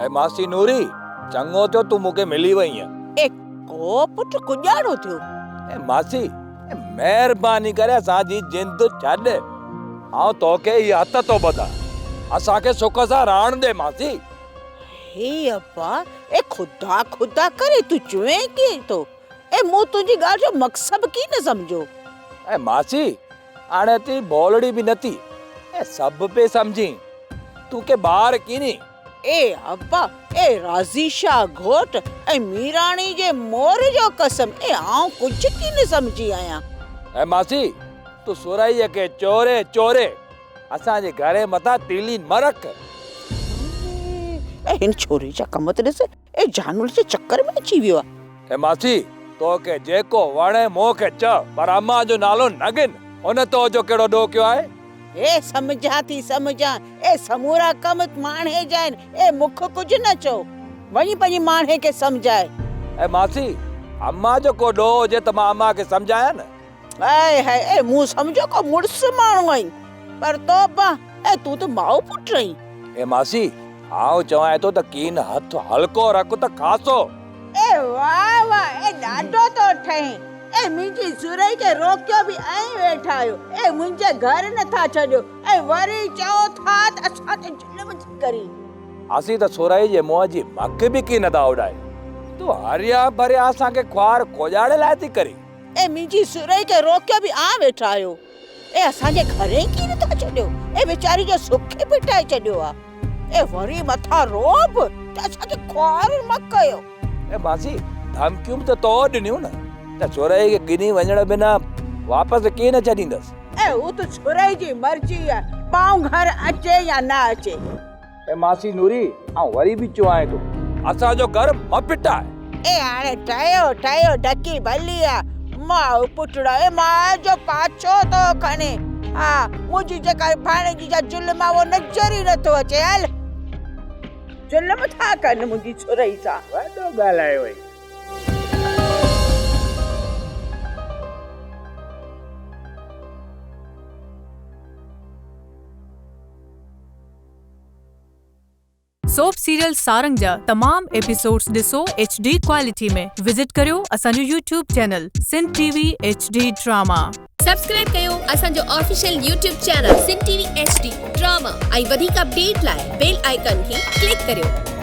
ऐं मासी नूरी चङो थियो तूं मूंखे मिली वई आहे। ए को पुट कुॼाणो थियो। ऐं मासी महिरबानी करे असांजी जिंद छॾ। आउं तोखे इहा हथ थो ॿधां, असांखे सुख सां रहण दे मासी। हे अब्बा, ए खुदा खुदा करे तू चुए कीअं थो? ए मूं तुंहिंजी ॻाल्हि जो मक़सद की न सम्झो। ऐं मासी हाणे ती बोलड़ी बि नथी ऐं सभु पे सम्झी तूं के ॿार कीनी। ए अब्बा, ए राज़ी शाह घोट ऐं मीराणी जे मोर जो कसम, ए आऊं कुझु की न सम्झी आहियां। ऐं मासी तूं सुरईअ खे चोरे चोरे असांजे घरे मथां तीली मरक। ए हिन छोरी जा कम त ॾिस, ए जानवर जे चक्कर में अची वियो आहे। ऐं मासी तोखे जेको वणे मूंखे चओ, पर अम्मा जो नालो न गिन। हुन तो जो कहिड़ो ॾोह कयो आहे? ए समझा थी समझा, ए समूरा कम माणे जा आहिनि। ए मुख कुझु न चओ, वञी पंहिंजी माणे खे समझाए। ऐं मासी अम्मा जो को ॾोह हुजे त मां अम्मा खे समझायां न। ऐ है ए मूं समझो को मुड़स माण्हू आहीं, पर तो पा ए तूं त माउ पुट आहीं। ए मासी आउं चवां थो त कीन हथ हल्को रख त खासो। ए वाह वाह, ए ॾाढो तो ठहीं। ए मुंहिंजी सुरई खे रोकियो बि ऐं वेठा आहियो। ए मुंहिंजे घर नथा छॾियो ऐं वरी चओ था त असां ते जुल्म थी करी। असीं त सुरई जे मुंहं जी मख बि की नथा उॾाए, तूं हरिया भरिया असांखे ख्वार कोजाड़े लाइ थी करी। ए मुंहिंजी सुरई खे रोकियो बि आ वेठा आहियो। ए असांजे घरे की नथा छॾियो। ए वेचारी जो सुख पिटाए छॾियो आहे। ए वरी मथा रोब त असांखे ख्वार न कयो। ए मासी धमकियूं त तो ॾिनियूं न त सुरई खे गिनी वञण बिना वापसि कीअं न छॾींदसि। ए हू त सुरई जी मर्ज़ी आहे, पाऊं घर अचे या न अचे। ए मासी नूरी आउं वरी बि चवां थो असांजो घर म पिटाए। ए हाणे ठहियो ठहियो ढकी भली आहे। माउ पुटड़ा ए मां जो पाछो तो खणे। हा मुंहिंजी जेका भाणे जी जा जुल्म आहे, वो नज़र ई नथो अचे। हल जुल्म था कनि मुंहिंजी सुरई सां। वॾो ॻाल्हायो वई। सोप सीरियल सारंग जा तमाम एपिसोड्स ॾिसो HD क्वालिटी में। विजिट करियो असांजो YouTube channel Sindh TV HD drama. Subscribe कयो असांजो official YouTube channel Sindh TV HD drama ऐं वधीक अपडेट लाइ बेल आइकन खे क्लिक करियो।